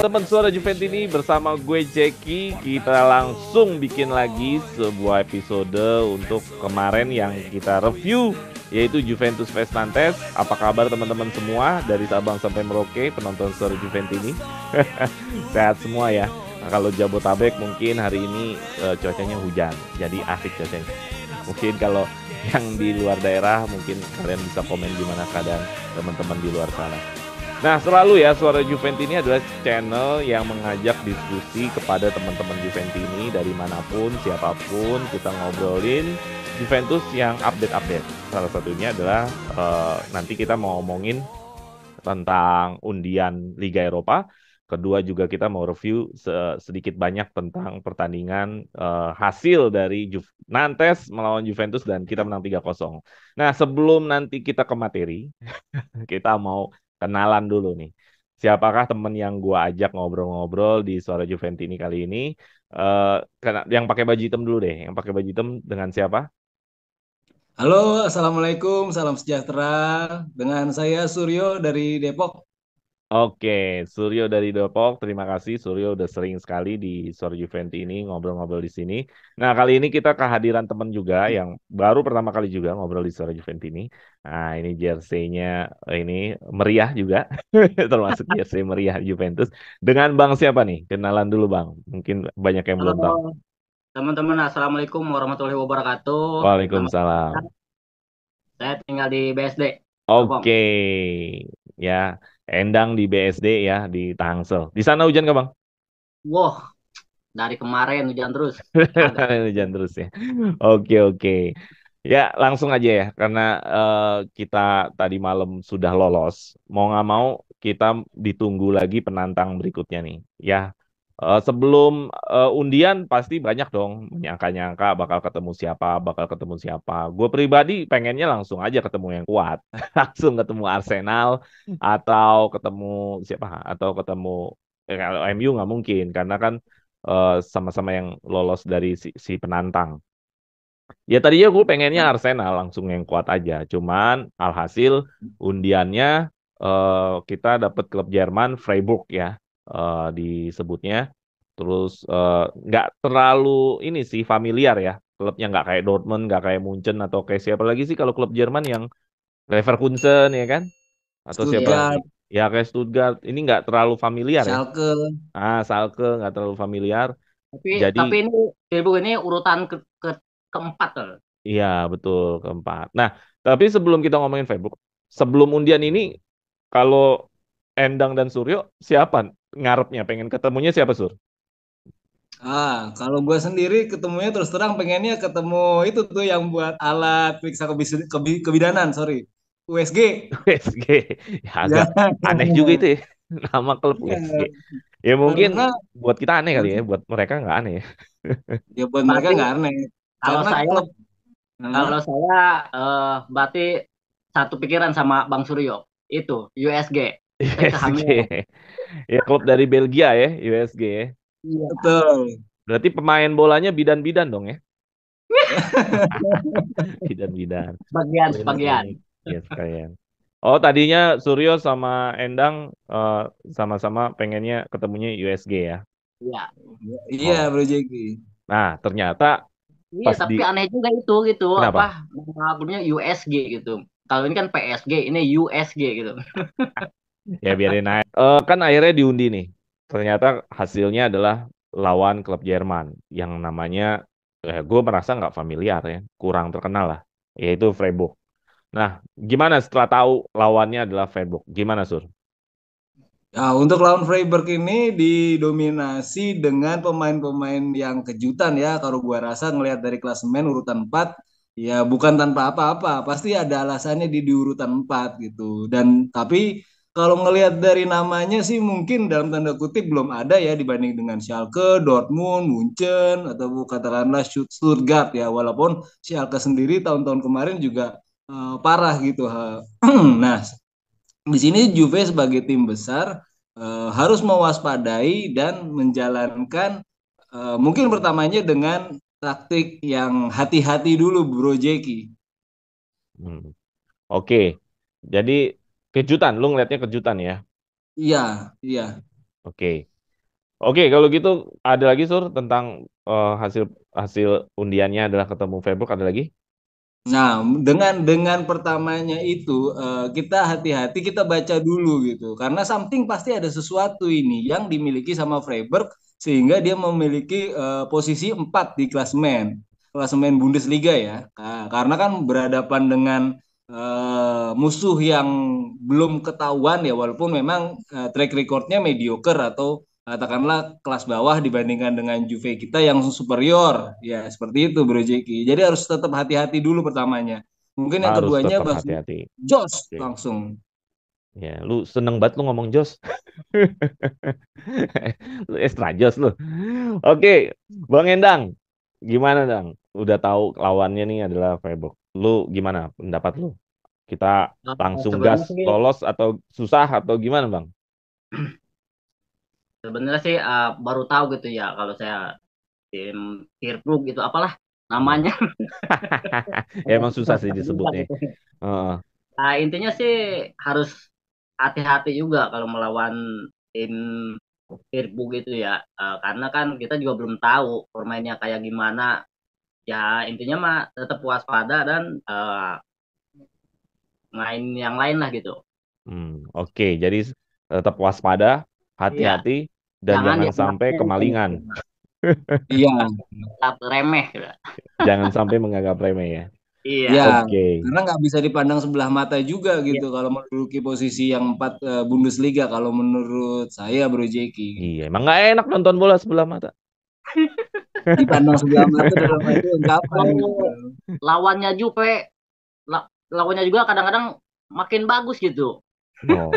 teman-teman Suara Juventini bersama gue Jeki. Kita langsung bikin lagi sebuah episode untuk kemarin yang kita review, yaitu Juventus vs Nantes. Apa kabar teman-teman semua dari Sabang sampai Merauke penonton Suara Juventini? Sehat semua ya. Nah, kalau Jabotabek mungkin hari ini cuacanya hujan, jadi asik cuacanya. Mungkin kalau yang di luar daerah mungkin kalian bisa komen gimana keadaan teman-teman di luar sana. Nah, selalu ya, Suara Juventini adalah channel yang mengajak diskusi kepada teman-teman Juventini dari manapun, siapapun, kita ngobrolin Juventus yang update-update. Salah satunya adalah nanti kita mau ngomongin tentang undian Liga Eropa. Kedua juga kita mau review sedikit banyak tentang pertandingan hasil dari Nantes melawan Juventus dan kita menang 3-0. Nah, sebelum nanti kita ke materi, kita mau kenalan dulu nih. Siapakah temen yang gua ajak ngobrol-ngobrol di Suara Juventini kali ini? Yang pakai baju hitam dulu deh. Yang pakai baju hitam dengan siapa? Halo, Assalamualaikum, salam sejahtera. Dengan saya Suryo dari Depok. Oke, Suryo dari Depok. Terima kasih Suryo udah sering sekali di Suara Juventini ini ngobrol-ngobrol di sini. Nah, kali ini kita kehadiran teman juga yang baru pertama kali juga ngobrol di Suara Juventini. Nah, ini jersey-nya ini meriah juga. Termasuk jersey meriah Juventus. Dengan Bang siapa nih? Kenalan dulu Bang. Mungkin banyak yang belum tahu. Halo teman-teman, Assalamualaikum warahmatullahi wabarakatuh. Nama Waalaikumsalam. saya tinggal di BSD, Serpong. Oke, ya. Endang di BSD ya di Tangsel. Di sana hujan nggak Bang? Wah, dari kemarin hujan terus. Agak. Hujan terus ya. Oke, oke. Ya, langsung aja ya. Karena kita tadi malam sudah lolos. Mau nggak mau kita ditunggu lagi penantang berikutnya nih. Ya, sebelum undian pasti banyak dong nyangka-nyangka bakal ketemu siapa, bakal ketemu siapa. Gue pribadi pengennya langsung aja ketemu yang kuat. Langsung ketemu Arsenal atau ketemu siapa? Atau ketemu kalau MU nggak mungkin karena kan sama-sama yang lolos dari si penantang. Ya tadinya gue pengennya Arsenal langsung yang kuat aja. Cuman alhasil undiannya kita dapat klub Jerman Freiburg ya disebutnya. Terus nggak terlalu ini sih familiar ya. Klubnya nggak kayak Dortmund, nggak kayak Munchen atau kayak siapa lagi sih kalau klub Jerman yang Leverkusen ya kan? Atau siapa lagi? Stuttgart, Ya kayak Stuttgart. Ini nggak terlalu familiar ya. Schalke. Ah, Schalke nggak terlalu familiar. Tapi Jadi tapi ini Freiburg ini urutan keempat loh. iya, betul keempat. Nah, tapi sebelum kita ngomongin Facebook, sebelum undian ini, kalau Endang dan Suryo, siapa ngarepnya? Pengen ketemunya siapa, Sur? Kalau gue sendiri ketemunya terus terang pengennya ketemu itu tuh yang buat alat periksa kebidanan, sorry. USG. USG. Ya, Ya, agak aneh juga itu ya. Nama klub USG. iya. Ya mungkin Karena buat kita aneh kali ya, buat mereka nggak aneh ya. ya buat mereka Berarti nggak aneh. kalau Karena saya klub, Hah? kalau saya berarti satu pikiran sama Bang Suryo. Itu USG. Saya kehamilan. USG. Ya klub dari Belgia ya, USG ya. Iya. Betul. Berarti pemain bolanya bidan-bidan dong ya. Bidan-bidan. Sebagian. Klinik-klinik. Ya sekalian. Oh, tadinya Suryo sama Endang eh, sama-sama pengennya ketemunya USG ya. Iya. Iya, Oh. Bro Jeki. Nah, ternyata Iya, pas di tapi aneh juga itu gitu apa kenapa? nama akunnya USG gitu. Kalau ini kan PSG, ini USG gitu. Ya biarin naik. Kan akhirnya diundi nih. Ternyata hasilnya adalah lawan klub Jerman yang namanya gue merasa nggak familiar ya, kurang terkenal lah, yaitu Freiburg. Nah, gimana setelah tahu lawannya adalah Freiburg? Gimana, Sur? Nah, untuk lawan Freiburg ini didominasi dengan pemain-pemain yang kejutan ya. Kalau gua rasa ngelihat dari klasemen urutan 4, ya bukan tanpa apa-apa. Pasti ada alasannya di urutan 4 gitu. Dan tapi kalau ngelihat dari namanya sih mungkin dalam tanda kutip belum ada ya dibanding dengan Schalke, Dortmund, Munchen atau katakanlah Stuttgart ya. Walaupun Schalke sendiri tahun-tahun kemarin juga parah gitu. Nah, di sini Juve sebagai tim besar harus mewaspadai dan menjalankan mungkin pertamanya dengan taktik yang hati-hati dulu Bro Jeki. Hmm. Oke, jadi kejutan, lu ngeliatnya kejutan ya? Iya, iya. Oke. Oke, kalau gitu ada lagi Sur tentang hasil hasil undiannya adalah ketemu Freiburg, ada lagi? Nah, dengan pertamanya itu kita hati-hati kita baca dulu gitu. Karena something pasti ada sesuatu ini yang dimiliki sama Freiburg sehingga dia memiliki posisi 4 di klasemen Bundesliga ya. Nah, karena kan berhadapan dengan musuh yang belum ketahuan ya walaupun memang track recordnya mediocre atau katakanlah kelas bawah dibandingkan dengan Juve kita yang superior. Ya, seperti itu Bro Jeki. Jadi harus tetap hati-hati dulu pertamanya. Mungkin yang Harus keduanya tetap langsung hati-hati. jos Oke. langsung. Ya, lu seneng banget lu ngomong Jos. Lu extra Jos lu. Oke, Bang Endang. Gimana, Dang? Udah tahu lawannya nih adalah Freiburg. Lu gimana pendapat lu? Kita langsung Sebenarnya gas sih, lolos atau susah atau gimana, Bang? sebenarnya sih baru tahu gitu ya kalau saya tim Tirbrug gitu apalah Hmm. namanya. Ya, emang susah sih disebutnya. Heeh. Nah, intinya sih harus hati-hati juga kalau melawan tim Tirbrug itu ya. Karena kan kita juga belum tahu permainnya kayak gimana. Ya intinya mah tetap waspada dan main yang lain lah gitu. Oke, jadi tetap waspada, Iya, hati-hati, dan jangan jangan dianggap sampai kemalingan. Iya, remeh gitu. Jangan sampai menganggap remeh ya. iya. Iya, Oke. Karena nggak bisa dipandang sebelah mata juga iya. gitu kalau menduduki posisi yang 4 Bundesliga kalau menurut saya Bro Jeki. Iya, emang nggak enak nonton bola sebelah mata. Dipandang sebelah mata dalam arti ungkapan gitu. Kalau lawannya Juve, lawannya juga kadang-kadang makin bagus gitu. Oh,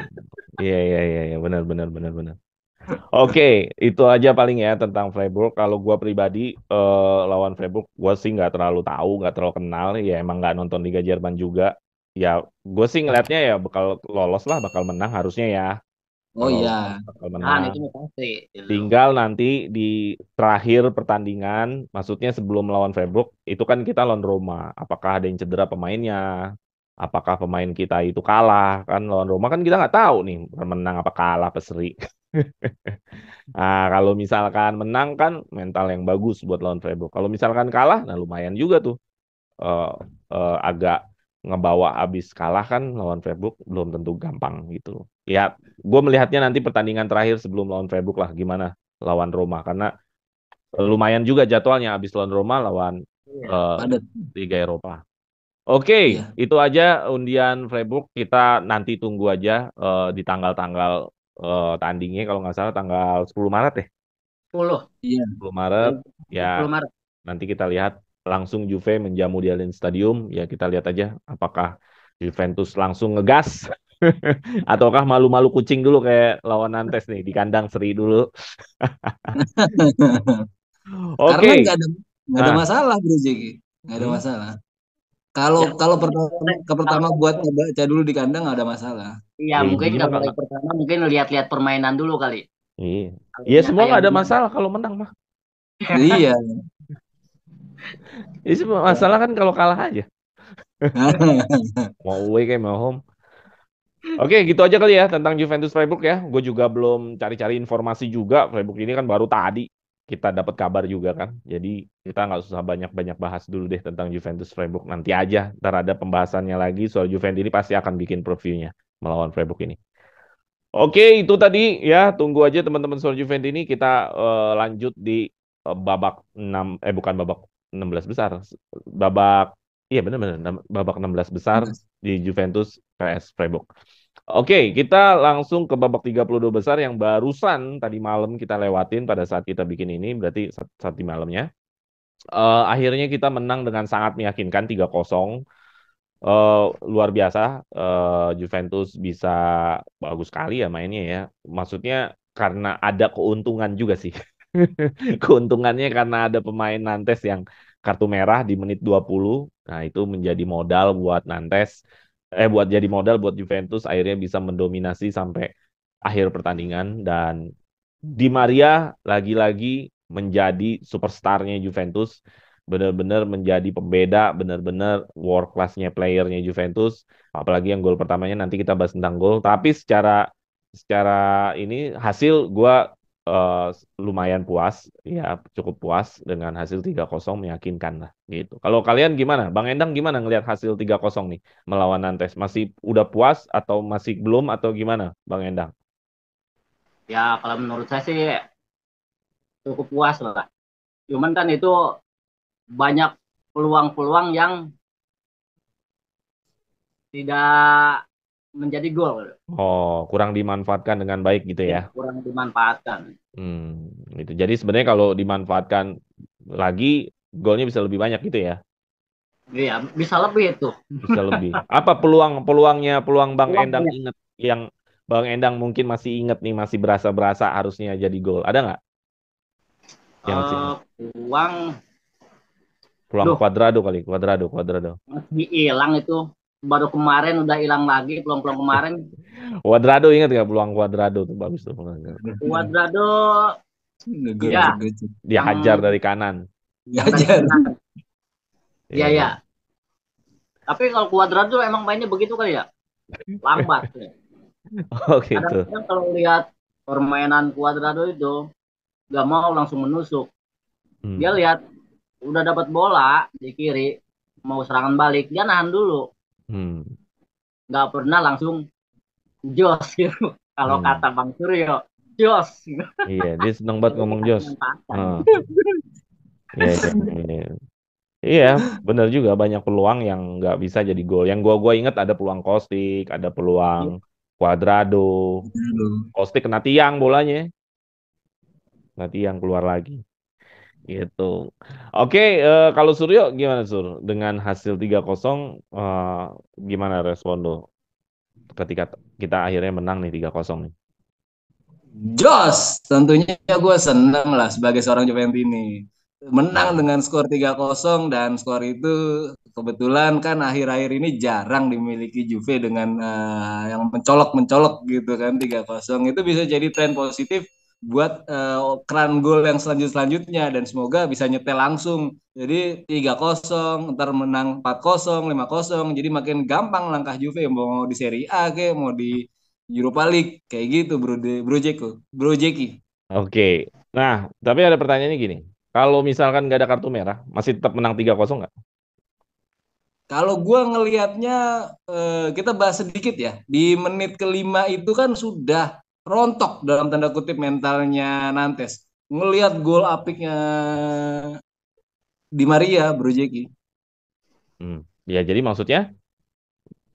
iya iya iya iya, benar benar benar benar. Oke, itu aja paling ya tentang Freiburg. Kalau gua pribadi lawan Freiburg, gua sih nggak terlalu tahu, nggak terlalu kenal. Ya emang nggak nonton Liga Jerman juga. Ya, gue sih ngelihatnya ya bakal lolos lah, bakal menang harusnya ya. Oh Kalau iya. bakal Kan menang. itu pasti gitu. Tinggal nanti di terakhir pertandingan, maksudnya sebelum melawan Freiburg, itu kan kita lawan Roma. Apakah ada yang cedera pemainnya? Apakah pemain kita itu kalah? Kan lawan Roma kan kita nggak tahu nih menang apa kalah apa seri. Nah, kalau misalkan menang kan mental yang bagus buat lawan Freiburg. Kalau misalkan kalah, nah lumayan juga tuh. Eh, agak ngebawa abis kalah kan lawan Freiburg belum tentu gampang gitu. Ya, gue melihatnya nanti pertandingan terakhir sebelum lawan Freiburg lah gimana lawan Roma karena lumayan juga jadwalnya abis lawan Roma lawan Iya. eh, Padat. Liga Eropa. Oke, Iya. itu aja undian Freiburg. Kita nanti tunggu aja di tanggal-tanggal tandingnya kalau nggak salah tanggal 10 Maret ya. 10, Iya. 10 Maret ya 10 Maret. nanti kita lihat langsung Juve menjamu di Allianz Stadium. Ya kita lihat aja apakah Juventus langsung ngegas ataukah malu-malu kucing dulu kayak lawan Nantes nih di kandang seri dulu. Karena Oke. nggak ada Nah, masalah Bro Jeki. Nggak ada hmm? masalah. Kalau Ya, kalau pokoknya pertama ke pertama buat ngebaca dulu di kandang nggak ada masalah. iya Ya mungkin intinya nggak mah mulai pertama mungkin lihat-lihat permainan dulu kali. iya. Iya Alurnya semua kayak nggak ada gimana. masalah kalau menang mah. Iya. Ini semua masalah kan kalau kalah aja. Mau away kayak mau home. Oke, gitu aja kali ya tentang Juventus Freiburg ya. Gue juga belum cari-cari informasi juga. Freiburg ini kan baru tadi kita dapat kabar juga kan. Jadi kita nggak usah banyak-banyak bahas dulu deh tentang Juventus Freiburg. Nanti aja, ntar ada pembahasannya lagi soal Juventus ini pasti akan bikin previewnya melawan Freiburg ini. Oke, itu tadi ya. Tunggu aja teman-teman soal Juventus ini kita lanjut di babak 6 bukan babak 16 besar. Babak iya benar-benar babak 16 besar di Juventus PS Freiburg. Oke, kita langsung ke babak 32 besar yang barusan tadi malam kita lewatin pada saat kita bikin ini, berarti saat di malamnya. Akhirnya kita menang dengan sangat meyakinkan 3-0. Luar biasa, Juventus bisa bagus sekali ya mainnya ya. Maksudnya karena ada keuntungan juga sih. Keuntungannya karena ada pemain Nantes yang kartu merah di menit 20. Nah, itu menjadi modal buat Nantes. Buat jadi modal buat Juventus akhirnya bisa mendominasi sampai akhir pertandingan dan Di Maria lagi-lagi menjadi superstarnya Juventus, benar-benar menjadi pembeda, benar-benar world class-nya playernya Juventus. Apalagi yang gol pertamanya nanti kita bahas tentang gol. Tapi secara secara ini hasil gue lumayan puas, ya cukup puas dengan hasil 3-0 meyakinkan lah gitu. Kalau kalian gimana? Bang Endang gimana ngelihat hasil 3-0 nih melawan Nantes? Masih udah puas atau masih belum atau gimana, Bang Endang? Ya kalau menurut saya sih cukup puas lah. Cuman kan itu banyak peluang-peluang yang tidak menjadi gol. Oh, kurang dimanfaatkan dengan baik gitu Ya, ya. kurang dimanfaatkan. Itu. Jadi sebenarnya kalau dimanfaatkan lagi, golnya bisa lebih banyak gitu ya. Iya, bisa lebih itu. Bisa lebih. Apa peluang Bang Peluang Endang banyak. inget yang Bang Endang mungkin masih inget nih, masih berasa-berasa harusnya jadi gol. Ada nggak yang masih inget? Peluang, Peluang duh, Cuadrado kali, Cuadrado. masih hilang itu. Baru kemarin udah hilang lagi peluang-peluang kemarin. Cuadrado ingat nggak peluang Cuadrado tuh bagus tuh. Cuadrado, ya, Ngegocek-gocek. Dia yang hajar dari kanan. yang dari Diajar. kanan. Iya, Iya. ya. Tapi kalau Cuadrado emang mainnya begitu kali ya, lambat. Oh gitu. Kadang-kadang kalau lihat permainan Cuadrado itu nggak mau langsung menusuk. Dia Hmm. lihat udah dapat bola di kiri, mau serangan balik, dia nahan dulu, Hmm. nggak pernah langsung jos gitu. Kalau Hmm. kata Bang Suryo, jos. Iya, dia seneng banget ngomong Jos. Memanfaatkan. Ah, iya, iya, iya. Iya, benar juga banyak peluang yang nggak bisa jadi gol. Yang gua inget ada peluang Kostik, ada peluang Cuadrado. Aduh. Kostik kena tiang bolanya, kena tiang keluar lagi. Gitu. Oke, kalau Suryo gimana Sur? Dengan hasil 3-0, gimana respon lo ketika kita akhirnya menang nih 3-0 nih? Jos, tentunya gue senang lah sebagai seorang Juventini. Menang Hmm. dengan skor 3-0 dan skor itu kebetulan kan akhir-akhir ini jarang dimiliki Juve dengan yang mencolok-mencolok gitu kan 3-0. Itu bisa jadi tren positif buat keran gol yang selanjutnya dan semoga bisa nyetel langsung. Jadi 3-0, ntar menang 4-0, 5-0. Jadi makin gampang langkah Juve mau di Serie A ke mau di Europa League kayak gitu bro Jeki. Oke. Nah, tapi ada pertanyaannya gini. Kalau misalkan nggak ada kartu merah, masih tetap menang 3-0 nggak? Kalau gue ngelihatnya kita bahas sedikit ya di menit kelima itu kan sudah rontok dalam tanda kutip mentalnya Nantes ngelihat gol apiknya Di Maria bro Jeki. Hmm. Ya, jadi maksudnya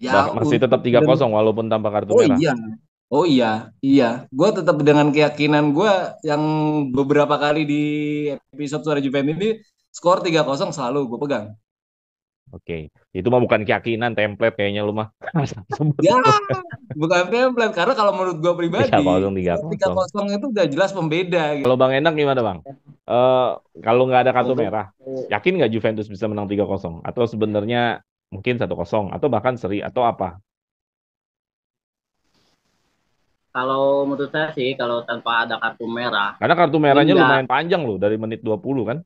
Ya masih tetap untuk 3-0 walaupun tanpa kartu oh merah. iya. Oh iya, iya. Gue tetap dengan keyakinan gue yang beberapa kali di episode Suara Juventus ini skor 3-0 selalu gue pegang. Oke. Itu mah bukan keyakinan, template kayaknya lu mah. Sebut Ya, itu. bukan template karena kalau menurut gue Tiga pribadi kosong, tiga skor tiga kosong. kosong itu udah jelas pembeda gitu. Kalau Bang Endang gimana Bang? Eh kalau nggak ada kartu Untuk merah, yakin nggak Juventus bisa menang 3-0? Atau sebenarnya mungkin 1-0 atau bahkan seri atau apa? kalau menurut saya sih kalau tanpa ada kartu merah, Karena kartu mungkin merahnya nggak, lumayan panjang loh, dari menit 20 kan?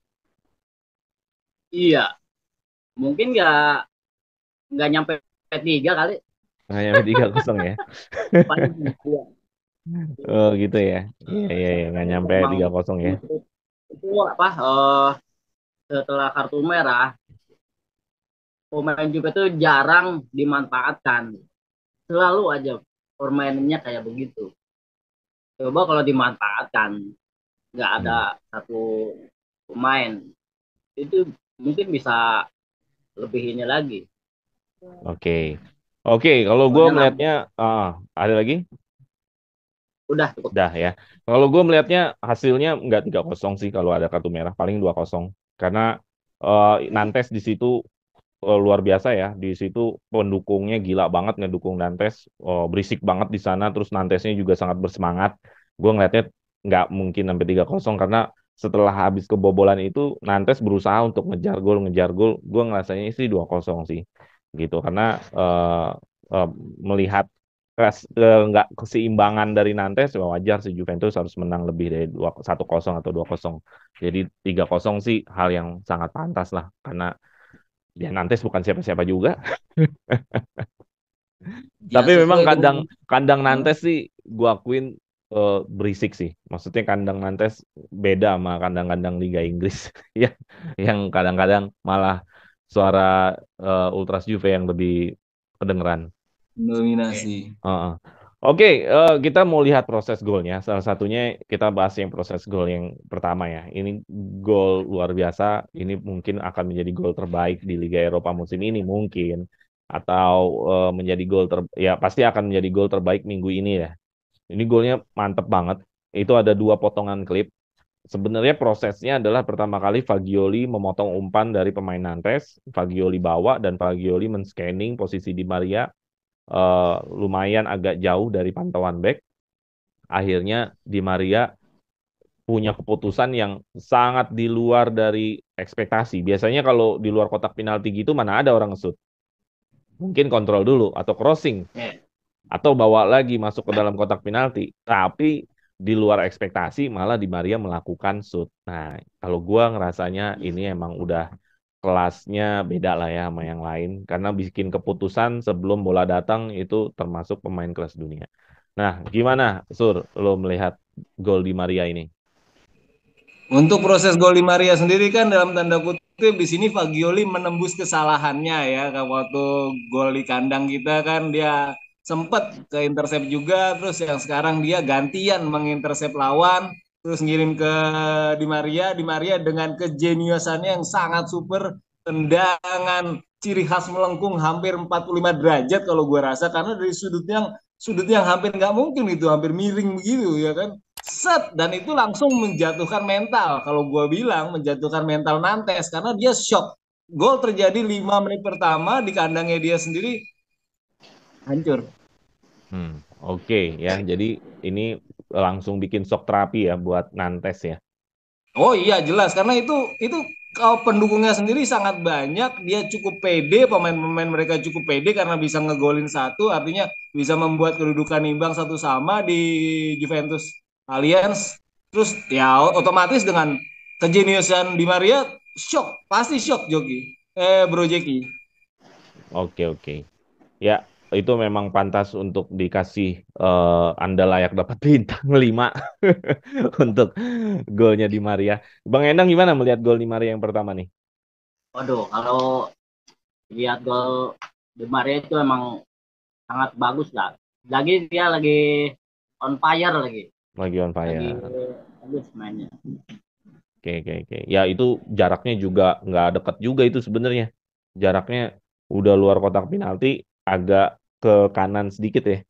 iya, mungkin nggak nyampe tiga kali, Hanya 3-0 ya. paling dua. Oh gitu ya. Iya, iya, iya. Nggak nyampe Memang 3-0 ya. itu apa? Setelah kartu merah, pemain juga tuh jarang dimanfaatkan. Selalu aja permainannya kayak begitu. Coba kalau dimanfaatkan, nggak ada Hmm. satu pemain itu mungkin bisa lebih ini lagi. Oke. Oke, kalau gue Soalnya melihatnya, ada lagi? udah cukup. Dah ya. Kalau gue melihatnya hasilnya nggak 3-0 sih kalau ada kartu merah, paling 2-0. Karena Nantes di situ luar biasa ya. Di situ pendukungnya gila banget ngedukung Nantes. Berisik banget di sana. Terus Nantesnya juga sangat bersemangat. Gue ngelihatnya nggak mungkin sampai 3-0 karena setelah habis kebobolan itu Nantes berusaha untuk ngejar gol, ngejar gol. Gue ngerasanya sih 2-0 sih. Gitu. Karena eh, melihat nggak keseimbangan dari Nantes, ya wajar sih Juventus harus menang lebih dari 1-0 atau 2-0. Jadi 3-0 sih hal yang sangat pantas lah karena ya Nantes bukan siapa-siapa juga. Ya Tapi memang sesuai dengan kandang kandang Nantes sih gua akuin berisik sih. Maksudnya kandang Nantes beda sama kandang-kandang Liga Inggris yang kadang-kadang malah suara Ultras Juve yang lebih kedengeran. Dominasi. Heeh. Oke, kita mau lihat proses golnya. Salah satunya kita bahas yang proses gol yang pertama ya. Ini gol luar biasa. Ini mungkin akan menjadi gol terbaik di Liga Eropa musim ini mungkin, atau menjadi gol ya pasti akan menjadi gol terbaik minggu ini ya. Ini golnya mantep banget. Itu ada 2 potongan klip. Sebenarnya prosesnya adalah pertama kali Fagioli memotong umpan dari pemain Nantes. Fagioli bawa dan Fagioli men-scanning posisi Di Maria lumayan agak jauh dari pantauan back. Akhirnya Di Maria punya keputusan yang sangat di luar dari ekspektasi. Biasanya kalau di luar kotak penalti gitu mana ada orang nge-shoot. Mungkin kontrol dulu atau crossing atau bawa lagi masuk ke dalam kotak penalti. Tapi di luar ekspektasi malah Di Maria melakukan shoot. Nah, kalau gua ngerasanya ini emang udah kelasnya beda lah ya sama yang lain karena bikin keputusan sebelum bola datang itu termasuk pemain kelas dunia. Nah, gimana Sur lo melihat gol Di Maria ini? Untuk proses gol Di Maria sendiri kan dalam tanda kutip di sini Fagioli menembus kesalahannya ya. Kalau waktu gol di kandang kita kan dia sempat ke intercept juga, terus yang sekarang dia gantian mengintercept lawan, terus ngirim ke Di Maria dengan kejeniusannya yang sangat super, tendangan ciri khas melengkung hampir 45 derajat kalau gue rasa karena dari sudut yang hampir nggak mungkin itu, hampir miring begitu ya kan. Set, dan itu langsung menjatuhkan mental. Kalau gue bilang menjatuhkan mental Nantes karena dia shock. Gol terjadi 5 menit pertama di kandangnya dia sendiri hancur. Oke ya. Jadi ini langsung bikin shock terapi ya buat Nantes ya. Oh iya jelas karena itu kalau pendukungnya sendiri sangat banyak, dia cukup pede, pemain-pemain mereka cukup pede karena bisa ngegolin satu, artinya bisa membuat kedudukan imbang satu sama di Juventus Alliance. Terus ya otomatis dengan kejeniusan Di Maria, shock, pasti shock Joki. Bro Jeki. Oke. Ya, itu memang pantas untuk dikasih Anda layak dapat bintang 5 untuk golnya Di Maria. Bang Endang gimana melihat gol Di Maria yang pertama nih? Waduh, kalau lihat gol Di Maria itu emang sangat bagus lah. Lagi dia lagi on fire lagi. Lagi on Lagi fire. bagus mainnya. Oke. Ya, itu jaraknya juga nggak deket juga itu sebenarnya. Jaraknya udah luar kotak penalti, agak ke kanan sedikit ya.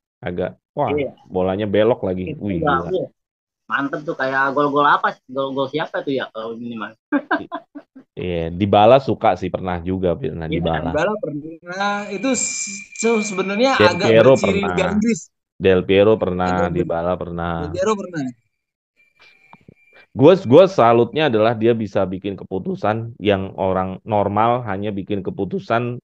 Wah, Iya, bolanya belok lagi. itu Wih, udah gila. mantep tuh kayak gol-gol apa sih? Gol-gol siapa tuh ya kalau ini mas? Iya, Dybala suka sih pernah Iya, Dybala. Dybala pernah itu sebenarnya Del agak Piero berciri pernah. Liga Inggris. Del Piero pernah, Agak Dybala pernah. Del Piero pernah. Gue salutnya adalah dia bisa bikin keputusan yang orang normal hanya bikin keputusan.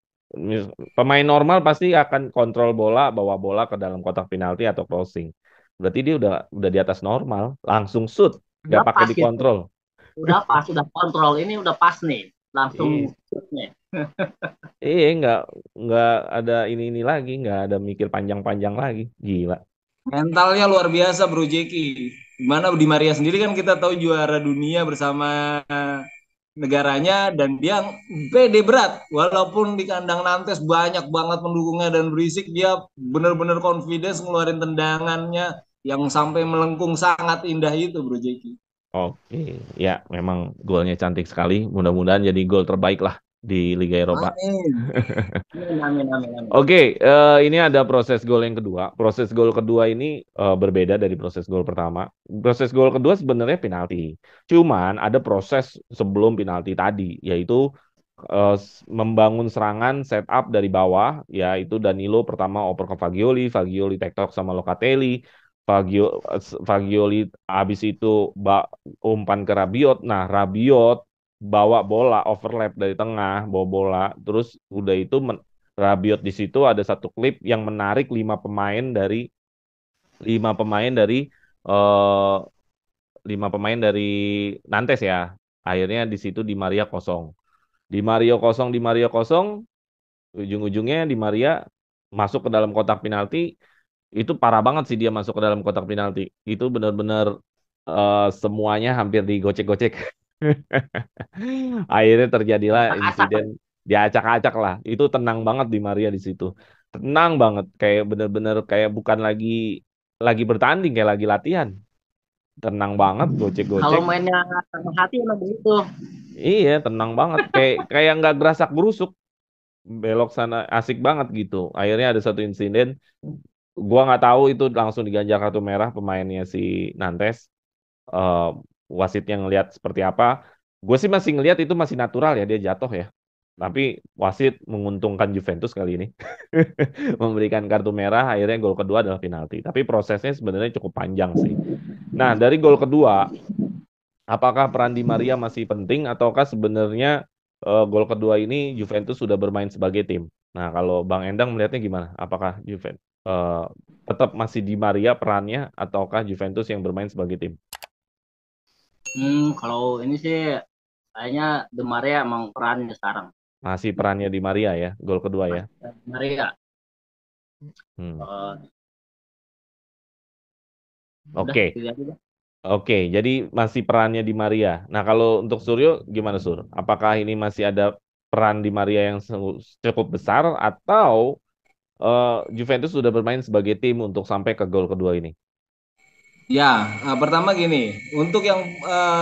Pemain normal pasti akan kontrol bola, bawa bola ke dalam kotak penalti atau crossing. Berarti dia udah di atas normal, langsung shoot, Udah nggak pakai pas itu. dikontrol. Udah pas, udah kontrol. Ini udah pas nih. Iya, Langsung shootnya. iya nggak ada ini lagi, nggak ada mikir panjang-panjang lagi, gila. Mentalnya luar biasa Bro Jeki. Gimana Di Maria sendiri kan kita tahu juara dunia bersama negaranya dan dia pede berat walaupun di kandang Nantes banyak banget pendukungnya dan berisik, dia benar-benar confidence ngeluarin tendangannya yang sampai melengkung sangat indah itu Bro Jeki. Oke, ya memang golnya cantik sekali. Mudah-mudahan jadi gol terbaik lah di Liga Eropa. Amin. Amin. Oke, ini ada proses gol yang kedua. Proses gol kedua ini berbeda dari proses gol pertama. Proses gol kedua sebenarnya penalti. Cuman ada proses sebelum penalti tadi, yaitu membangun serangan setup dari bawah, yaitu Danilo pertama oper ke Fagioli, Fagioli tektok sama Locatelli, Fagioli habis itu umpan ke Rabiot. Nah, Rabiot bawa bola overlap dari tengah, bawa bola, terus udah itu Rabiot di situ ada satu klip yang menarik lima pemain dari eh, lima pemain dari Nantes ya. Akhirnya di situ Di Maria kosong. Di Maria kosong, ujung-ujungnya Di Maria masuk ke dalam kotak penalti, Itu parah banget sih dia masuk ke dalam kotak penalti. Itu benar-benar semuanya hampir digocek-gocek. Akhirnya terjadilah Acak-acak. insiden diacak-acak lah. Itu tenang banget di Maria di situ. Tenang banget, kayak bener-bener kayak bukan lagi bertanding, kayak lagi latihan. Tenang banget, Kalau gocek-gocek. mainnya sama hati emang begitu. Iya, tenang banget. Kayak nggak gerasak gerusuk, belok sana asik banget gitu. Akhirnya ada satu insiden, gua nggak tahu itu langsung diganjar kartu merah pemainnya si Nantes. Eh, Wasitnya ngelihat seperti apa? Gue sih masih ngelihat itu masih natural ya, dia jatuh ya. Tapi wasit menguntungkan Juventus kali ini. Memberikan kartu merah, akhirnya gol kedua adalah penalti. Tapi prosesnya sebenarnya cukup panjang sih. Nah, dari gol kedua, apakah peran Di Maria masih penting ataukah sebenarnya gol kedua ini Juventus sudah bermain sebagai tim? Nah, kalau Bang Endang melihatnya gimana? Apakah Juventus tetap masih Di Maria perannya ataukah Juventus yang bermain sebagai tim? Kalau ini sih kayaknya Demaria emang perannya sekarang. Masih perannya Di Maria ya, gol kedua ya. Demaria. Hmm. Uh, udah Oke, pilih aja. oke. Jadi masih perannya Di Maria. Nah, kalau untuk Suryo gimana Sur? Apakah ini masih ada peran Di Maria yang cukup besar atau Juventus sudah bermain sebagai tim untuk sampai ke gol kedua ini? Ya, pertama gini, untuk yang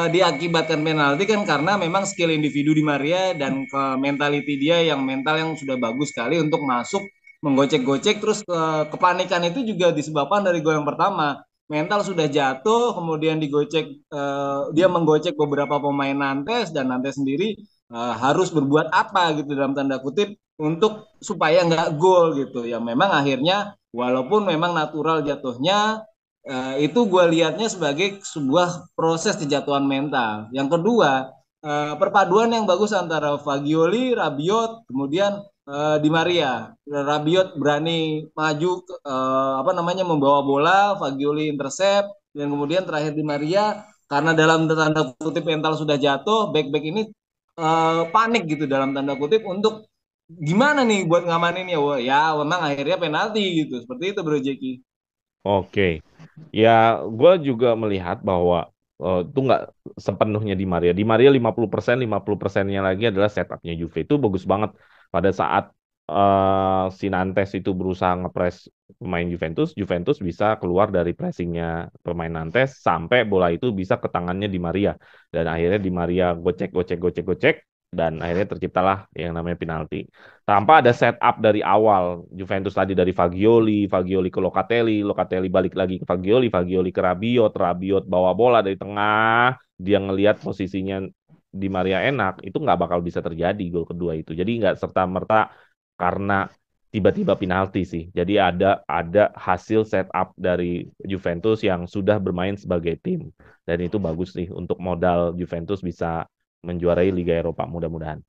diakibatkan penalti kan karena memang skill individu di Maria dan mentality dia yang mental yang sudah bagus sekali untuk masuk menggocek-gocek, terus kepanikan itu juga disebabkan dari gol yang pertama. Mental sudah jatuh, kemudian digocek, dia menggocek beberapa pemain Nantes dan Nantes sendiri harus berbuat apa gitu dalam tanda kutip untuk supaya nggak gol gitu. Ya memang akhirnya walaupun memang natural jatuhnya, itu gue lihatnya sebagai sebuah proses kejatuhan mental. Yang kedua, perpaduan yang bagus antara Fagioli, Rabiot, kemudian Di Maria. Rabiot berani maju, apa namanya, membawa bola, Fagioli intercept, dan kemudian terakhir Di Maria karena dalam tanda kutip mental sudah jatuh, back-back ini panik gitu dalam tanda kutip untuk gimana nih buat ngamanin ya. Wah, ya memang akhirnya penalti gitu. Seperti itu Bro Jeki. Oke, ya gue juga melihat bahwa itu nggak sepenuhnya Di Maria. Di Maria 50%, 50%-nya lagi adalah setupnya Juve. Itu bagus banget pada saat si Nantes itu berusaha ngepres pemain Juventus, Juventus bisa keluar dari pressingnya pemain Nantes sampai bola itu bisa ke tangannya Di Maria. Dan akhirnya Di Maria gocek, gocek, gocek, gocek, dan akhirnya terciptalah yang namanya penalti. Tanpa ada setup dari awal. Juventus tadi dari Fagioli, Fagioli ke Locatelli, Locatelli balik lagi ke Fagioli, Fagioli ke Rabiot, Rabiot bawa bola dari tengah, dia ngelihat posisinya Di Maria enak, itu nggak bakal bisa terjadi gol kedua itu. Jadi nggak serta-merta karena tiba-tiba penalti sih. Jadi ada hasil setup dari Juventus yang sudah bermain sebagai tim. Dan itu bagus sih untuk modal Juventus bisa menjuarai Liga Eropa mudah-mudahan.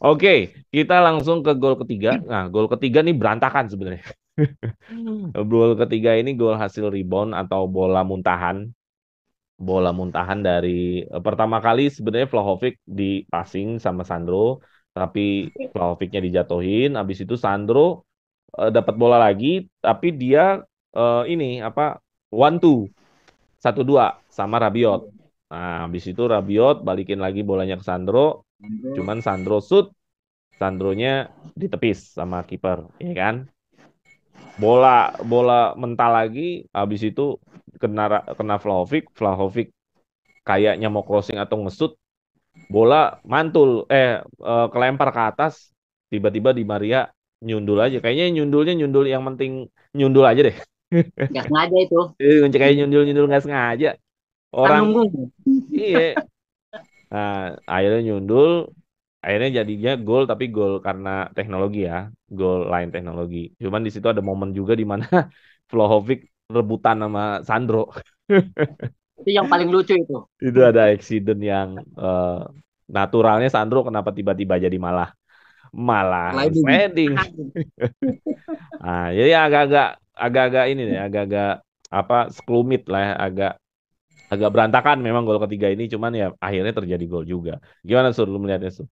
Oke, kita langsung ke gol ketiga. Nah, gol ketiga nih berantakan sebenarnya. Gol ketiga ini gol hasil rebound atau bola muntahan. Bola muntahan dari pertama kali sebenarnya Vlahovic di passing sama Sandro, tapi Vlahovicnya dijatuhin. Habis itu Sandro dapat bola lagi, tapi dia ini apa, one two, 1-2 sama Rabiot. Nah, habis itu Rabiot balikin lagi bolanya ke Sandro, cuman Sandro shoot, Sandronya ditepis sama kiper, ya kan? Bola bola mental lagi, habis itu kena Vlahovic, Vlahovic kayaknya mau crossing atau ngesut, bola mantul, kelempar ke atas, tiba-tiba Di Maria nyundul aja. Kayaknya nyundul yang penting nyundul aja deh. Nggak sengaja itu. Kayak nyundul nggak sengaja. Kan Orang nunggu. iya. Nah, akhirnya nyundul, akhirnya jadinya gol tapi gol karena teknologi ya, gol lain teknologi. Cuman di situ ada momen juga di mana Vlahovic rebutan sama Sandro. Itu yang paling lucu itu. Itu ada accident yang naturalnya Sandro kenapa tiba-tiba jadi malah malah Sliding. sliding. Jadi agak-agak ini nih, agak-agak apa, sekelumit lah ya, agak berantakan memang gol ketiga ini, cuman ya akhirnya terjadi gol juga. Gimana Sur lu melihatnya Sur?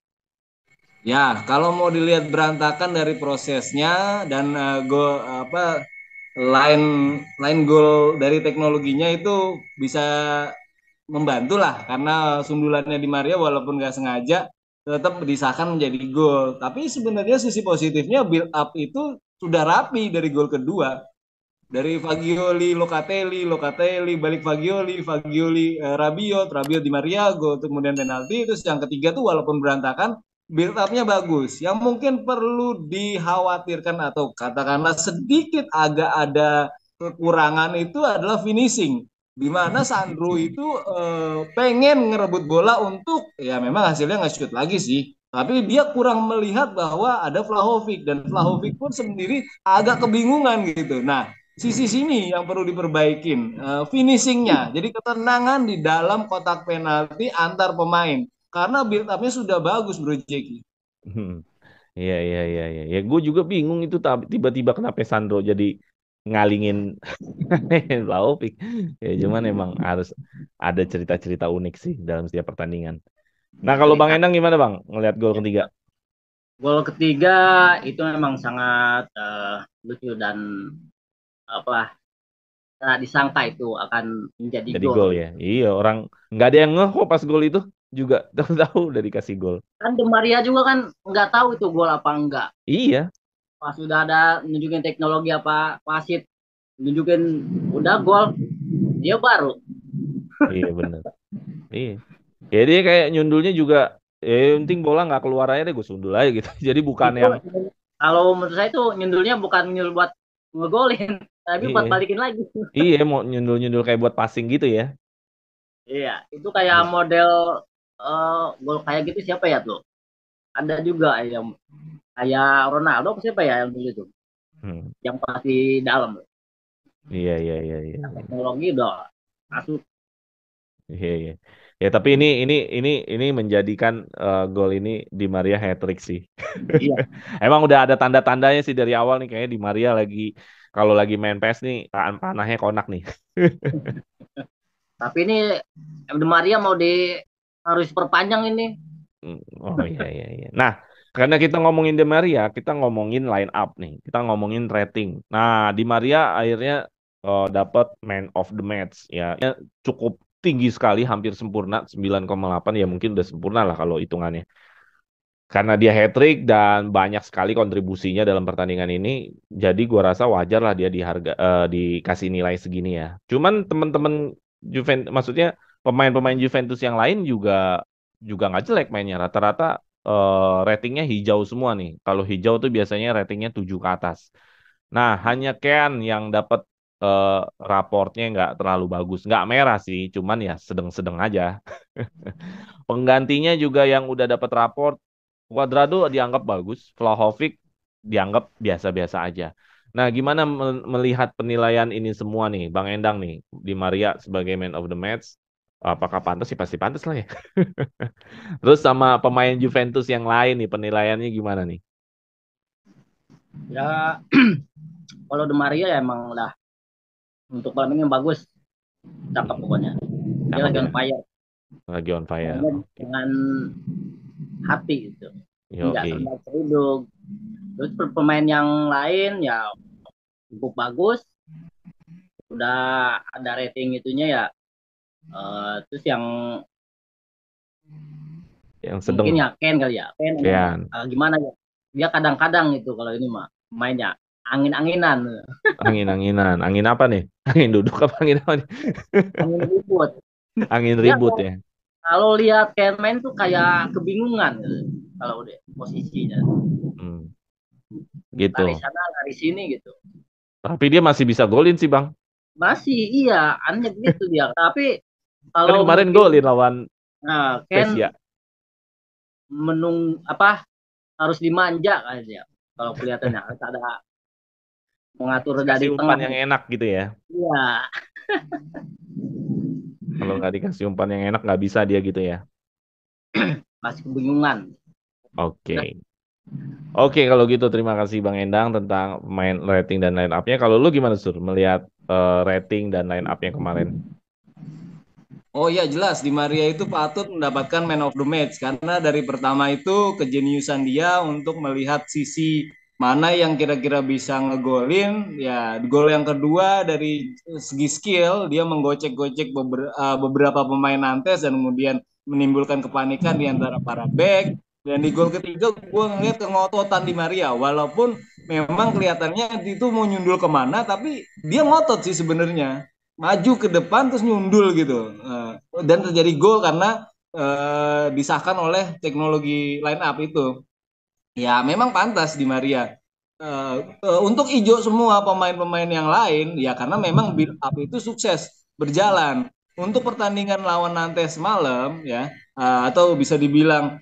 Ya, kalau mau dilihat berantakan dari prosesnya dan line line goal dari teknologinya itu bisa membantu lah karena sundulannya di Maria walaupun nggak sengaja tetap disahkan menjadi gol. Tapi sebenarnya sisi positifnya build up itu sudah rapi dari gol kedua. Dari Fagioli, Locatelli, Locatelli, balik Fagioli, Fagioli, Rabiot, Rabiot di Maria, gol kemudian penalti. Terus yang ketiga tuh walaupun berantakan, build up-nya bagus. Yang mungkin perlu dikhawatirkan atau katakanlah sedikit agak ada kekurangan itu adalah finishing. Di mana Sandro itu pengen ngerebut bola untuk, ya memang hasilnya nggak shoot lagi sih. Tapi dia kurang melihat bahwa ada Vlahovic dan Vlahovic pun sendiri agak kebingungan gitu. Nah, sisi sini yang perlu diperbaikin, finishingnya. Jadi ketenangan di dalam kotak penalti antar pemain. Karena build up-nya sudah bagus Bro Jeki. Iya, iya, iya, iya. Ya, gue juga bingung itu tiba-tiba kenapa Sandro jadi ngalingin Vlahovic. Ya, cuman emang harus ada cerita-cerita unik sih dalam setiap pertandingan. Nah, kalau Bang Endang gimana Bang ngelihat gol ketiga? Gol ketiga itu memang sangat lucu dan apa disangka itu akan menjadi Jadi gol. gol ya. Iya, orang nggak ada yang ngeh kok pas gol itu juga tahu udah dikasih gol. Kan Di Maria juga kan nggak tahu itu gol apa enggak. Iya, Pas sudah ada nunjukin teknologi apa wasit nunjukin udah gol, dia baru. iya bener. Iya. Ya dia kayak nyundulnya juga, yang penting bola nggak keluar aja deh, gue sundul aja gitu. Jadi bukan Itu yang, kalau menurut saya itu nyundulnya bukan nyundul buat ngegolin, tapi buat iya, balikin lagi. iya mau nyundul-nyundul kayak buat passing gitu ya. Iya, itu kayak Iya. model gol kayak gitu siapa ya tuh? Ada juga yang kayak Ronaldo siapa ya yang dulu itu? Hmm. Yang pas di dalam Iya, iya, iya, iya, iya, teknologi udah masuk. iya, iya. Ya tapi ini menjadikan gol ini Di Maria hat-trick sih. Iya. Emang udah ada tanda-tandanya sih dari awal nih kayaknya Di Maria lagi kalau lagi main PES nih panahnya konak nih. Tapi ini Di Maria mau harus perpanjang ini. Oh iya, iya, iya. Nah, karena kita ngomongin Di Maria, kita ngomongin line up nih. Kita ngomongin rating. Nah, Di Maria akhirnya dapat man of the match ya. Ya, cukup tinggi sekali, hampir sempurna 9,8 ya mungkin udah sempurna lah kalau hitungannya. Karena dia hat-trick dan banyak sekali kontribusinya dalam pertandingan ini, jadi gua rasa wajar lah dia dikasih nilai segini ya. Cuman teman-teman Juventus, maksudnya pemain-pemain Juventus yang lain juga juga nggak jelek mainnya. Rata-rata ratingnya hijau semua nih. Kalau hijau tuh biasanya ratingnya 7 ke atas. Nah, hanya Kean yang dapat eh, raportnya nggak terlalu bagus. Nggak merah sih, cuman ya sedang-sedang aja. Penggantinya juga yang udah dapat raport, Cuadrado dianggap bagus, Vlahovic dianggap biasa-biasa aja. Nah, gimana melihat penilaian ini semua nih, Bang Endang nih, Di Maria sebagai man of the match, apakah pantas sih? Pasti pantas lah ya. Terus sama pemain Juventus yang lain nih, penilaiannya gimana nih? Ya kalau Di Maria ya emang udah untuk malam ini bagus, cakep pokoknya. Dia Cakep lagi ya, on fire, lagi on fire. mainnya Oke. dengan hati gitu, nggak Yoi. terlalu. Terus pemain yang lain ya cukup bagus, udah ada rating itunya ya. Terus yang Yang mungkin sedang. ya Ken kali ya, Ken Kean. gimana ya? Dia kadang-kadang itu kalau ini mah mainnya angin-anginan, Angin-anginan. Angin apa nih? Angin duduk apa angin apa nih? angin ribut. Angin Dia ribut ya. kalau lihat Ken main tuh kayak kebingungan gitu. Kalau udah posisinya Hmm, lari gitu. sana lari sini gitu. Tapi dia masih bisa golin sih, Bang. Masih iya, aneh gitu dia. Tapi Kan kalau kemarin mungkin golin lawan Ken Spezia. apa harus dimanja aja. Kalau kelihatannya harus ada mengatur dari Kasih umpan tengah. yang enak gitu ya. Iya, Kalau nggak dikasih umpan yang enak nggak bisa dia gitu ya. masih kebingungan. Oke. Udah, Oke kalau gitu terima kasih Bang Endang tentang main rating dan line up-nya. Kalau lu gimana Sur melihat rating dan line up-nya kemarin? Oh iya jelas, Di Maria itu patut mendapatkan man of the match karena dari pertama itu kejeniusan dia untuk melihat sisi mana yang kira-kira bisa ngegolin. Ya, gol yang kedua dari segi skill dia menggocek-gocek beberapa pemain Nantes dan kemudian menimbulkan kepanikan di antara para back. Dan di gol ketiga gue ngeliat kengototan Di Maria, walaupun memang kelihatannya itu mau nyundul kemana, tapi dia ngotot sih sebenarnya maju ke depan terus nyundul gitu. Dan terjadi gol karena disahkan oleh teknologi line up itu. Ya memang pantas Di Maria. Untuk hijau semua pemain-pemain yang lain ya karena memang build up itu sukses berjalan. Untuk pertandingan lawan Nantes malam ya atau bisa dibilang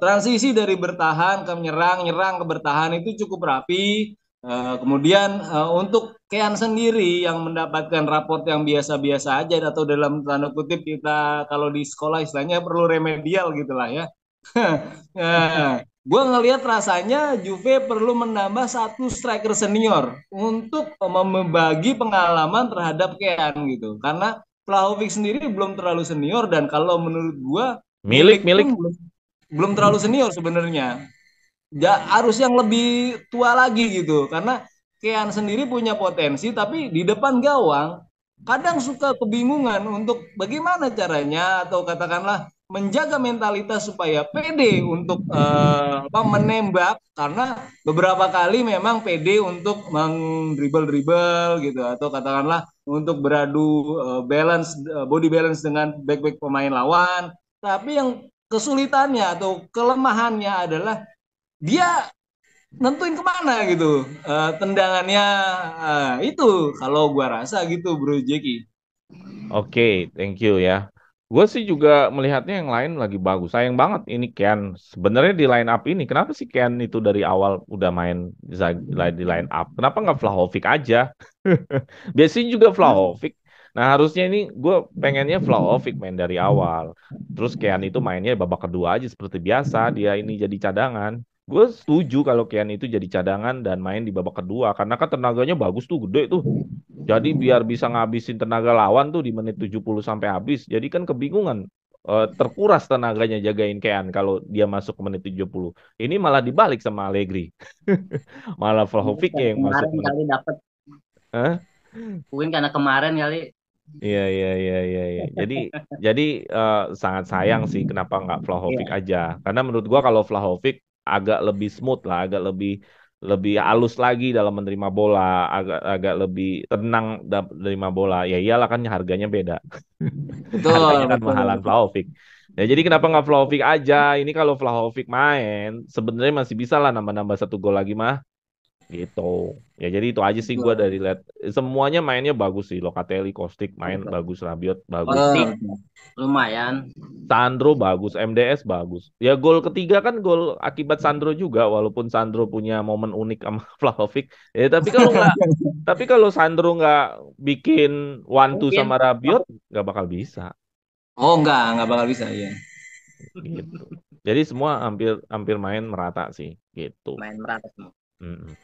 transisi dari bertahan ke menyerang, nyerang ke bertahan itu cukup rapi. Kemudian untuk Kean sendiri yang mendapatkan raport yang biasa-biasa aja atau dalam tanda kutip kita kalau di sekolah istilahnya perlu remedial gitulah ya. Nah, gue ngelihat rasanya Juve perlu menambah satu striker senior untuk membagi pengalaman terhadap Kean gitu. Karena Vlahovic sendiri belum terlalu senior dan kalau menurut gue Milik Milik. pun belum terlalu senior sebenarnya. Ya, harus yang lebih tua lagi gitu. Karena Kean sendiri punya potensi tapi di depan gawang kadang suka kebingungan untuk bagaimana caranya atau katakanlah menjaga mentalitas supaya pede untuk menembak karena beberapa kali memang pede untuk mengdribble-dribble gitu atau katakanlah untuk beradu body balance dengan back-back pemain lawan tapi yang kesulitannya atau kelemahannya adalah dia nentuin kemana gitu tendangannya itu kalau gua rasa gitu Bro Jeki. Oke, thank you ya. Gue sih juga melihatnya yang lain lagi bagus. Sayang banget ini Kean. Sebenarnya di line up ini, kenapa sih Kean itu dari awal udah main di line up? Kenapa nggak Vlahovic aja? Biasanya juga Vlahovic. Nah harusnya ini gue pengennya Vlahovic main dari awal. Terus Kean itu mainnya babak kedua aja seperti biasa. Dia ini jadi cadangan. Gue setuju kalau Kean itu jadi cadangan dan main di babak kedua. Karena kan tenaganya bagus tuh, gede tuh. Jadi biar bisa ngabisin tenaga lawan tuh di menit 70 sampai habis. Jadi kan kebingungan. Terkuras tenaganya jagain Kean kalau dia masuk ke menit 70. Ini malah dibalik sama Allegri. Malah Vlahovic yang masuk Kemarin menit. kali dapat. Hah? Mungkin karena kemarin kali. Iya, iya, iya, iya, iya. Jadi sangat sayang sih kenapa nggak Vlahovic Iya. aja. Karena menurut gua kalau Vlahovic agak lebih smooth lah, agak lebih lebih halus lagi dalam menerima bola, agak agak lebih tenang menerima bola. Ya iyalah kan harganya beda. Betul, Harganya kan betul. mahalan Vlahovic. Ya jadi kenapa nggak Vlahovic aja? Ini kalau Vlahovic main, sebenarnya masih bisa lah nambah-nambah satu gol lagi mah. Gitu. Ya jadi itu aja sih gue Betul. dari lihat semuanya mainnya bagus sih. Locatelli, Kostic main bagus, Rabiot bagus, Kostik Oh, lumayan. Sandro bagus, MDS bagus. Ya gol ketiga kan gol akibat Sandro juga walaupun Sandro punya momen unik sama Vlahovic. Ya tapi kalau Sandro nggak bikin one two Mungkin sama Rabiot nggak bakal bisa oh enggak bakal bisa ya. gitu. Jadi semua hampir hampir main merata sih gitu. main merata semua.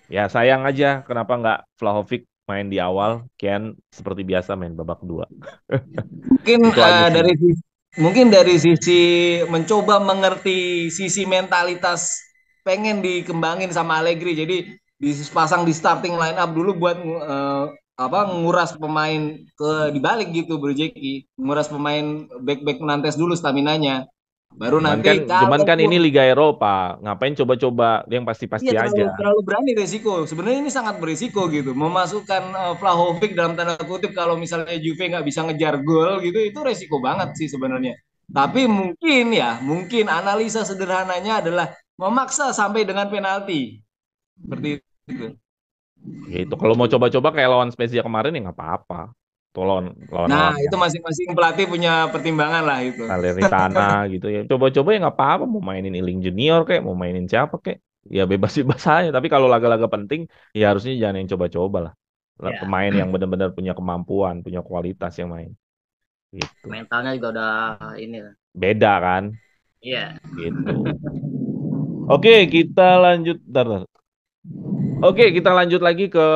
Ya sayang aja kenapa nggak Vlahovic main di awal, Kian seperti biasa main babak kedua. Mungkin Itu aja sih. dari sisi mencoba mengerti sisi mentalitas pengen dikembangin sama Allegri. Jadi dipasang di starting line up dulu buat nguras pemain ke dibalik gitu Bro Jeki. Nguras pemain back-back Nantes dulu staminanya. Baru nanti Cuman kalau kan ini Liga Eropa, ngapain coba-coba yang iya pasti-pasti terlalu aja. terlalu berani resiko. Sebenarnya ini sangat berisiko gitu. Memasukkan Vlahovic dalam tanda kutip kalau misalnya Juve nggak bisa ngejar gol gitu itu resiko banget sih sebenarnya. Tapi mungkin analisa sederhananya adalah memaksa sampai dengan penalti. Seperti itu. Gitu. Kalau mau coba-coba kayak lawan Spezia kemarin ya nggak apa-apa. Tuh Nah, lawan itu yang masing-masing pelatih punya pertimbangan lah itu. Salernitana gitu ya. Coba-coba ya nggak apa-apa. Mau mainin Ealing Junior kayak, mau mainin siapa kayak. Ya bebas-bebas aja. Tapi kalau laga-laga penting, ya harusnya jangan yang coba-coba lah. Ya, Pemain yang benar-benar punya kemampuan, punya kualitas yang main. Gitu. mentalnya juga udah ini lah. Beda kan? Iya. Gitu. Oke, kita lanjut. Bentar. Oke, kita lanjut lagi ke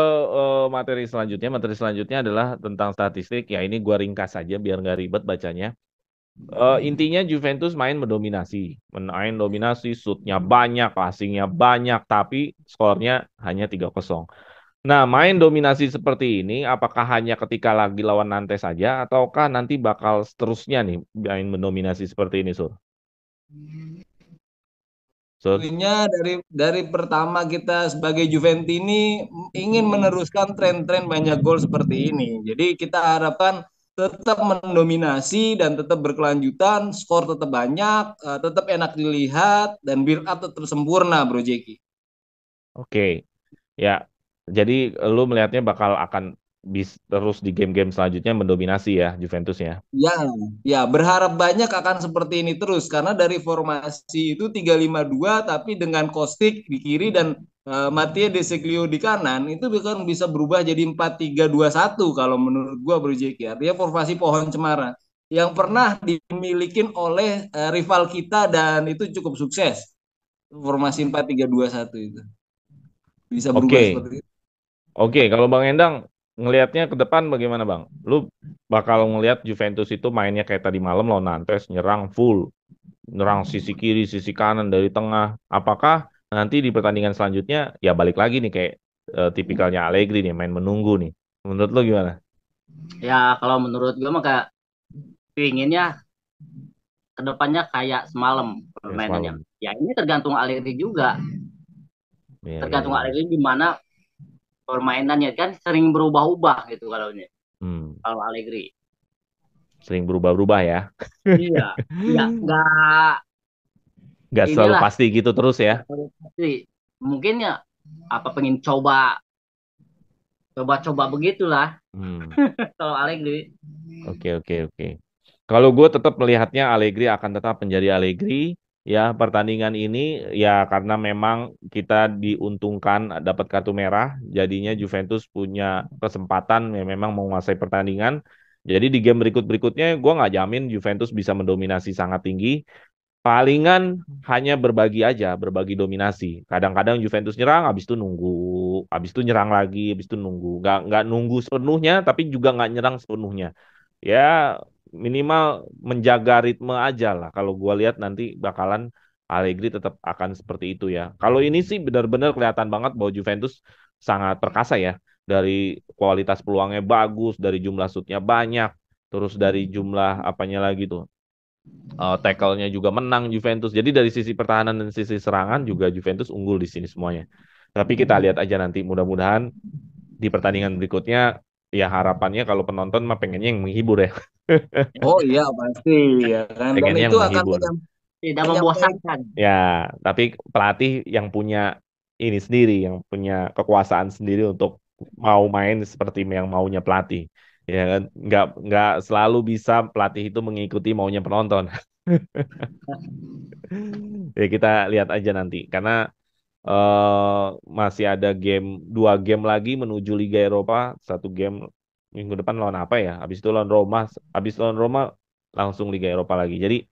materi selanjutnya. Materi selanjutnya adalah tentang statistik. Ya, ini gua ringkas saja biar nggak ribet bacanya. Intinya Juventus main dominasi, shootnya banyak, passingnya banyak, tapi skornya hanya 3-0. Nah, main dominasi seperti ini, apakah hanya ketika lagi lawan Nantes saja, ataukah nanti bakal seterusnya nih main mendominasi seperti ini, Sur? Sur? Tentunya dari pertama kita sebagai Juventini ingin meneruskan tren-tren banyak gol seperti ini. Jadi kita harapkan tetap mendominasi dan tetap berkelanjutan, skor tetap banyak, tetap enak dilihat dan build up tetap sempurna, Bro Jeki. Oke, ya. Jadi lu melihatnya bakal akan terus di game-game selanjutnya mendominasi ya Juventus ya. Ya, ya berharap banyak akan seperti ini terus karena dari formasi itu 3-5-2 tapi dengan Kostic di kiri dan Mattia De Sciglio di kanan itu kan bisa berubah jadi 4-3-2-1 kalau menurut gua Bro Jeki. Artinya formasi pohon cemara yang pernah dimiliki oleh rival kita dan itu cukup sukses. Formasi 4-3-2-1 itu bisa berubah Oke, seperti itu. oke. Kalau Bang Endang ngelihatnya ke depan bagaimana Bang? Lu bakal ngelihat Juventus itu mainnya kayak tadi malam lawan Nantes, nyerang full, nyerang sisi kiri, sisi kanan dari tengah. Apakah nanti di pertandingan selanjutnya ya balik lagi nih kayak tipikalnya Allegri nih main menunggu nih. Menurut lu gimana? Ya kalau menurut gue mah kayak pinginnya kedepannya kayak semalam Ya, permainannya. semalam. Ya ini tergantung Allegri juga. Ya, ya, Tergantung ya. Allegri gimana permainannya kan sering berubah-ubah gitu kalau ini. Hmm, Kalau Allegri. sering berubah-ubah ya. Iya. Iya, Nggak selalu inilah pasti gitu terus ya. pasti mungkin ya apa pengen coba-coba begitulah Hmm. kalau Allegri. Oke, oke, oke. Kalau gue tetap melihatnya Allegri akan tetap menjadi Allegri. Ya, pertandingan ini ya karena memang kita diuntungkan dapat kartu merah, jadinya Juventus punya kesempatan ya memang menguasai pertandingan. Jadi di game berikut-berikutnya gue nggak jamin Juventus bisa mendominasi sangat tinggi. Palingan hanya berbagi aja, berbagi dominasi. Kadang-kadang Juventus nyerang, habis itu nunggu, habis itu nyerang lagi, habis itu nunggu. Nggak nunggu sepenuhnya, tapi juga nggak nyerang sepenuhnya. Ya minimal menjaga ritme aja lah. Kalau gua lihat nanti bakalan Allegri tetap akan seperti itu ya. Kalau ini sih benar-benar kelihatan banget bahwa Juventus sangat perkasa ya. Dari kualitas peluangnya bagus, dari jumlah shootnya banyak, terus dari jumlah apanya lagi tuh tackle-nya juga menang Juventus. Jadi dari sisi pertahanan dan sisi serangan juga Juventus unggul di sini semuanya. Tapi kita lihat aja nanti mudah-mudahan di pertandingan berikutnya ya harapannya kalau penonton mah pengennya yang menghibur ya. Oh iya pasti ya kan dan Pengennya itu yang akan menghibur. Tidak menyampaikan. membosankan. Ya, tapi pelatih yang punya ini sendiri, yang punya kekuasaan sendiri untuk mau main seperti yang maunya pelatih. Ya kan, nggak selalu bisa pelatih itu mengikuti maunya penonton. Ya kita lihat aja nanti, karena masih ada dua game lagi menuju Liga Eropa, satu game minggu depan lawan apa ya? Habis lawan Roma langsung Liga Eropa lagi. Jadi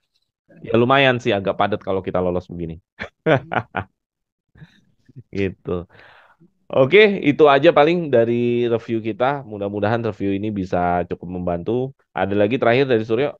ya lumayan sih agak padat kalau kita lolos begini. Gitu. Oke, itu aja paling dari review kita. Mudah-mudahan review ini bisa cukup membantu. Ada lagi terakhir dari Suryo?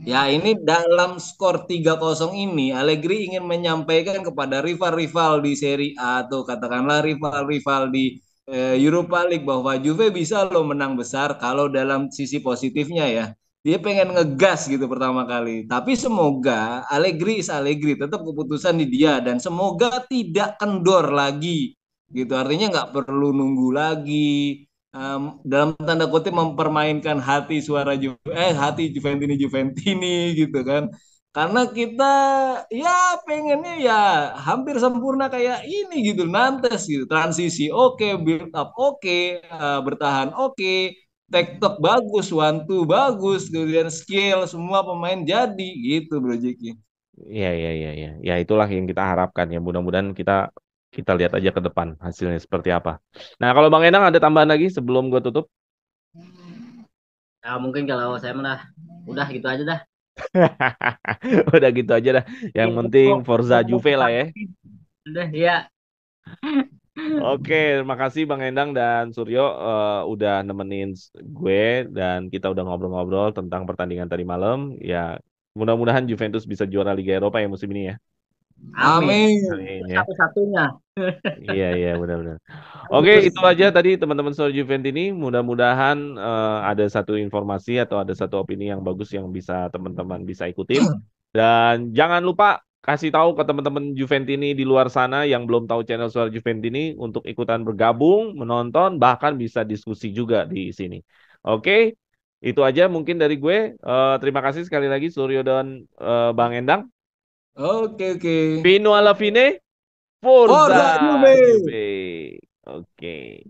Ya, ini dalam skor 3-0 ini Allegri ingin menyampaikan kepada rival-rival di Serie A atau katakanlah rival-rival di Europa League bahwa Juve bisa loh menang besar kalau dalam sisi positifnya ya. Dia pengen ngegas gitu pertama kali. Tapi semoga Allegri is Allegri, tetap keputusan di dia dan semoga tidak kendor lagi gitu. Artinya nggak perlu nunggu lagi dalam tanda kutip mempermainkan hati Juventini Juventini gitu kan karena kita ya pengennya ya hampir sempurna kayak ini gitu Nantes gitu transisi oke, build up oke, bertahan oke, tektok bagus, one two bagus, kemudian skill semua pemain jadi gitu Bro Jeki. Ya, ya, ya, ya. Ya itulah yang kita harapkan ya. Mudah-mudahan kita lihat aja ke depan hasilnya seperti apa. Nah, kalau Bang Endang ada tambahan lagi sebelum gue tutup? Ya mungkin kalau saya mah udah gitu aja dah. Udah gitu aja dah. Yang penting Forza Juve lah ya. Udah ya. Oke, terima kasih Bang Endang dan Suryo udah nemenin gue dan kita udah ngobrol-ngobrol tentang pertandingan tadi malam. Ya, mudah-mudahan Juventus bisa juara Liga Eropa ya musim ini ya. Amin. Amin. Amin ya. Satu-satunya. Iya, benar-benar. Oke, itu aja tadi teman-teman Soal Juventus ini. Mudah-mudahan ada satu informasi atau ada satu opini yang bagus yang bisa teman-teman bisa ikutin. Dan jangan lupa kasih tahu ke teman-teman Juventus ini di luar sana yang belum tahu channel Soal Juventus ini untuk ikutan bergabung, menonton, bahkan bisa diskusi juga di sini. Oke, itu aja mungkin dari gue. Terima kasih sekali lagi Suryo dan Bang Endang. Oke. Fino alla fine. Forza Forza Juve. Juve. Oke.